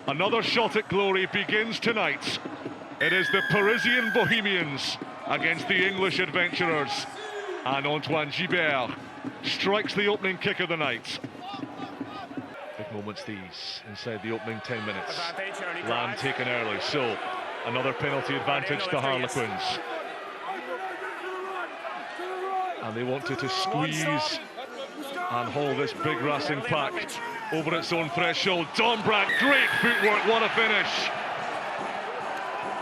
Another shot at glory begins tonight. It is the Parisian Bohemians against the English adventurers. And Antoine Gibert strikes the opening kick of the night. Big moments these inside the opening 10 minutes. Land taken early, so another penalty advantage to Harlequins. And they wanted to squeeze and haul this big Racing pack over its own threshold. Dombrandt, great footwork, what a finish.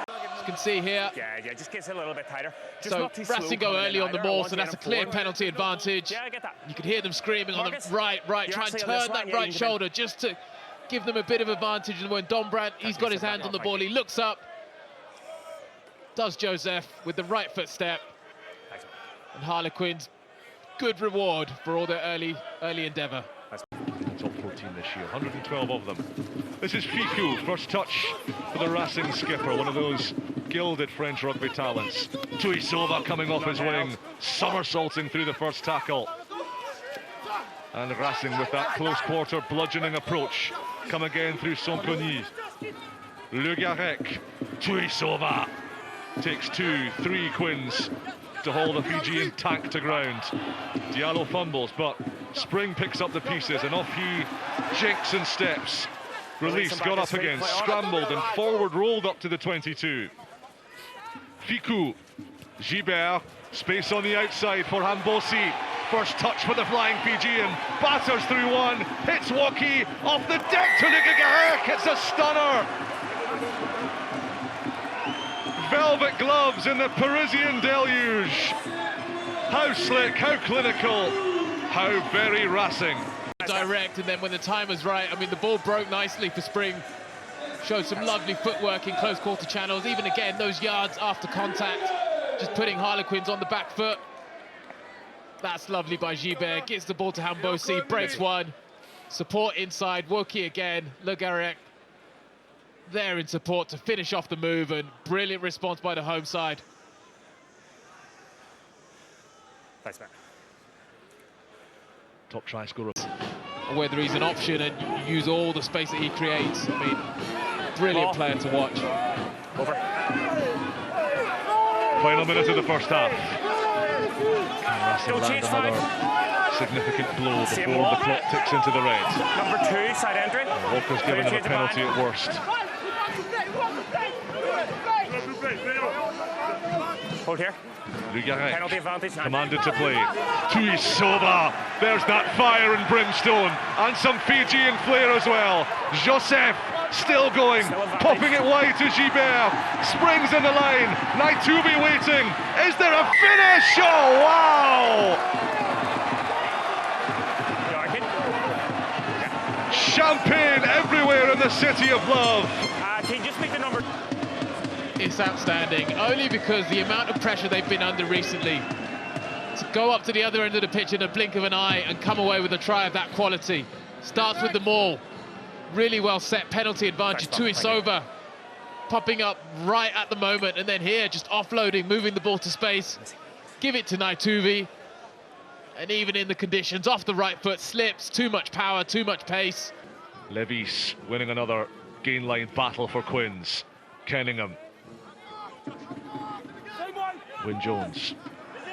As you can see here. Yeah, just gets a little bit tighter. Just so Racing go early on the ball, so that's a clear penalty advantage. Yeah, I get that. You could hear them screaming on the right, try and turn that right shoulder just to give them a bit of advantage. And when Dombrandt, he's got his hand on the ball, he looks up, does Joseph with the right foot step. And Harlequins, good reward for all their early endeavour. Top 14 this year, 112 of them. This is Ficou, first touch for the Racing skipper, one of those gilded French rugby talents. Tuisova coming off his wing, somersaulting through the first tackle. And Racing with that close quarter bludgeoning approach. Come again through Samponi. Le Garec, Tuisova takes 2-3 Quins to hold the Fijian tank to ground. Diallo fumbles, but Spring picks up the pieces, and off he jinks and steps. Release, got up again, scrambled and forward rolled up to the 22. Ficou, Gibert, space on the outside for Hambosi. First touch for the flying Fijian, batters through one, hits Waki, off the deck to Lugagarek, it's a stunner. Velvet gloves in the Parisian deluge. How slick, how clinical, how very Racing. Direct, and then when the time was right, I mean, the ball broke nicely for Spring. Showed some lovely footwork in close quarter channels, even again, those yards after contact, just putting Harlequins on the back foot. That's lovely by Gibert, gets the ball to Hambosi, breaks one. Support inside, Woki again, Le Garec there in support to finish off the move, and brilliant response by the home side. Thanks, man. Top try scorer. Whether he's an option and use all the space that he creates. I mean, brilliant player to watch. Over. Final minute of the first half. Can Racing land another significant blow before the clock ticks into the red? Number 2, side entry. Walker's given him a penalty at worst. Hold here. Penalty advantage. Commanded to play. Tuisova. There's that fire and brimstone. And some Fijian flair as well. Joseph still going. Popping it wide to Gibert. Springs in the line. Naitubi waiting. Is there a finish? Oh, wow! Champagne everywhere in the city of love. Can you just make the number? It's outstanding, only because the amount of pressure they've been under recently. To go up to the other end of the pitch in a blink of an eye and come away with a try of that quality. Starts with the maul. Really well set, penalty advantage. Tuisova popping up right at the moment, and then here just offloading, moving the ball to space. Give it to Naitubi. And even in the conditions, off the right foot, slips, too much power, too much pace. Levis winning another gain line battle for Quins. Kenningham. Wyn Jones.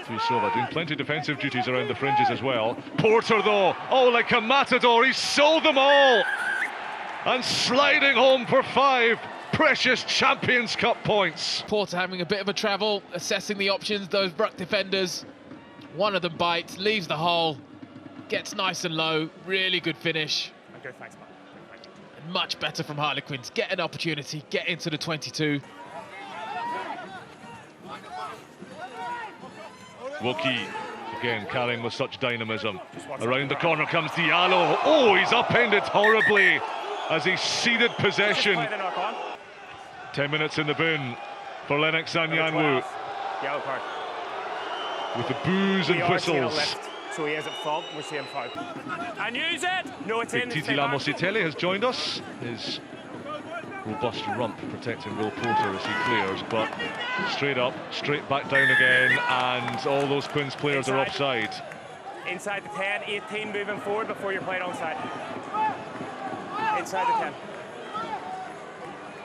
Tuisova doing plenty of defensive duties around the fringes as well. Porter though, oh, like a matador, he's sold them all. And sliding home for 5 precious Champions Cup points. Porter having a bit of a travel, assessing the options, those Bruck defenders. One of them bites, leaves the hole, gets nice and low, really good finish. Okay, thanks, man. And much better from Harlequins, get an opportunity, get into the 22. Woki, again, carrying with such dynamism. Around the corner comes Diallo. Oh, he's upended horribly as he ceded possession. 10 minutes in the bin for Lennox Anyanwu. Yellow card. With the boos and whistles. So he is at fault, we're seeing foul. And use it! No, it's in. Titi Lamositele has joined us. His robust rump protecting Will Porter as he clears, but straight up, straight back down again, and all those Quins players are offside. Inside the 10, 18 moving forward before you're playing onside. Inside the 10.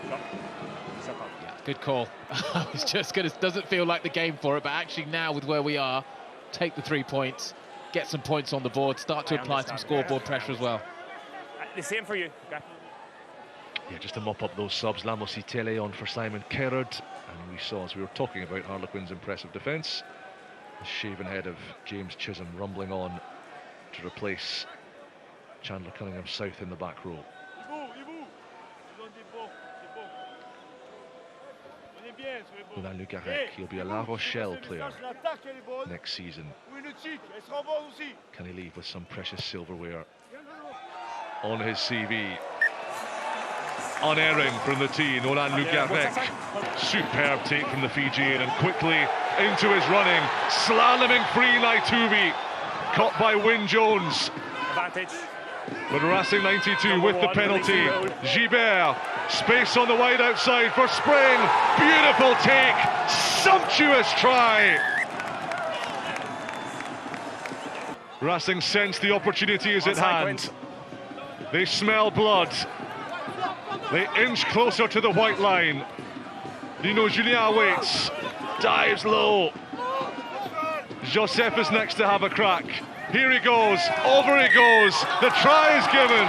Yeah, good call. I was just going to, doesn't feel like the game for it, but actually now with where we are, take the 3 points, get some points on the board, start to apply some scoreboard pressure as well. The same for you. Okay. Yeah, just to mop up those subs. Lamos Itele on for Simon Kerrod. And we saw, as we were talking about, Harlequins' impressive defence, the shaven head of James Chisholm rumbling on to replace Chandler Cunningham South in the back row. Roland Le Garrec, he'll be a La Rochelle player next season. Can he leave with some precious silverware on his CV? Unerring from the tee, Roland Le Garrec. Superb take from the Fijian, and quickly into his running, slaloming free Naituvi, caught by Wyn Jones. Advantage. But Racing 92 with the penalty. Gibert, space on the wide outside for Spring. Beautiful take, sumptuous try. Racing sense the opportunity is at hand. They smell blood. They inch closer to the white line. Lino Julien waits, dives low. Joseph is next to have a crack. Here he goes, over he goes. The try is given.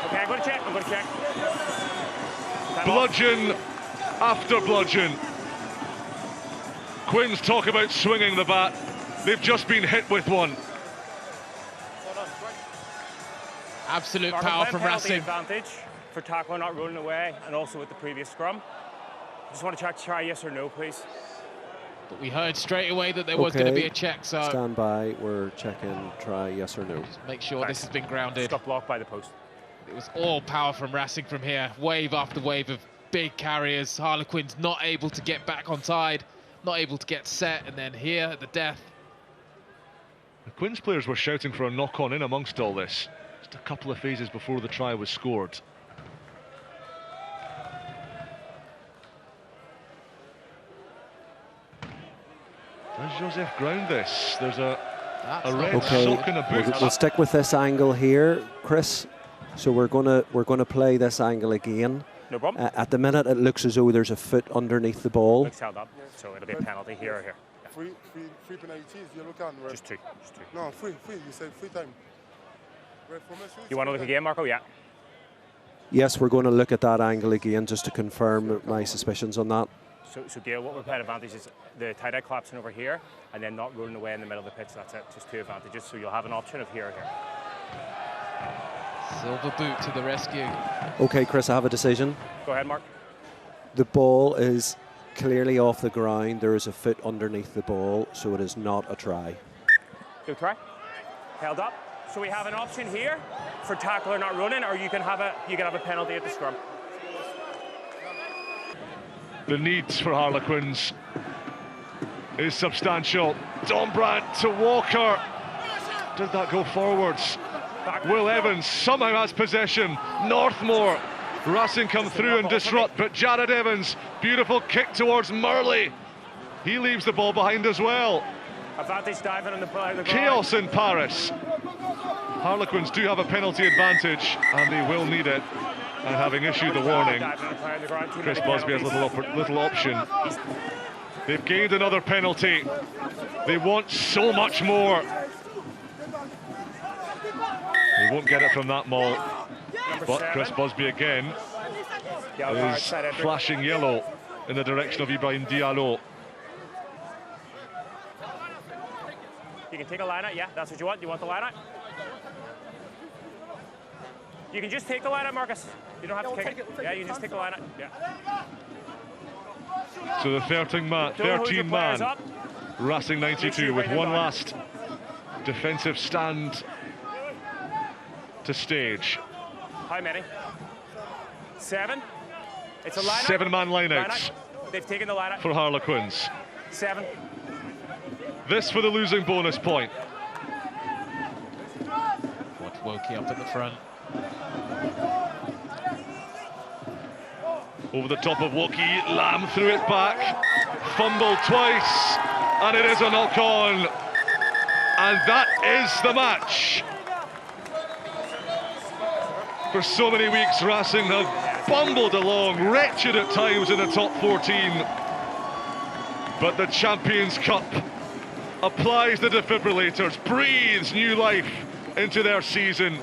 Okay, I'm going to check. Bludgeon after bludgeon. Quins talk about swinging the bat. They've just been hit with one. Absolute power from Racing. Advantage for tackle not rolling away, and also with the previous scrum. Just want to check try yes or no, please. But we heard straight away that there was going to be a check, so stand by, we're checking try yes or no. Just make sure this has been grounded. Got blocked by the post. It was all power from Racing from here, wave after wave of big carriers. Harlequins not able to get back on side, not able to get set, and then here at the death. The Quins players were shouting for a knock-on in amongst all this. Just a couple of phases before the try was scored. Does Joseph ground this? There's a red sock in a boot. We'll stick with this angle here, Chris. So we're gonna play this angle again. No problem. At the minute, it looks as though there's a foot underneath the ball. Looks held up, so it'll be a penalty here or here. Free penalties, yellow card, right? Just two. No, free. You said free time. Right, for Messi, You want to look again, Marco? Yeah. Yes, we're going to look at that angle again just to confirm my suspicions on that. So Gail, what we're playing advantage is the tie-dye collapsing over here and then not rolling away in the middle of the pitch. That's it, just two advantages. So you'll have an option of here or here. Silver boot to the rescue. Okay, Chris, I have a decision. Go ahead, Mark. The ball is clearly off the ground. There is a foot underneath the ball, so it is not a try. Good try. Held up. So we have an option here for tackler not running, or you can have a penalty at the scrum. The needs for Harlequins is substantial. Dombrandt to Walker. Did that go forwards? Will Evans somehow has possession. Northmore. Racing come through and disrupt, but Jared Evans, beautiful kick towards Murley. He leaves the ball behind as well. Advantage diving on the ground. Chaos in Paris. Harlequins do have a penalty advantage, and they will need it. And having issued the warning, Chris Busby has little option. They've gained another penalty. They want so much more. They won't get it from that maul. But Chris Busby again is flashing yellow in the direction of Ibrahim Diallo. You can take a line out, yeah, that's what you want. You want the line out? You can just take the line out, Marcus. You don't have to kick it. Yeah, you can just take the line out. Yeah. So the 13 man Racing 92 with one last defensive stand to stage. How many? 7? It's a line out. 7-man lineouts. They've taken the line out. For Harlequins. 7. This for the losing bonus point. What Woki up at the front. Over the top of Woki, Lamb threw it back, fumbled twice, and it is a knock-on. And that is the match. For so many weeks, Racing have bumbled along, wretched at times in the top 14. But the Champions Cup applies the defibrillators, breathes new life into their season.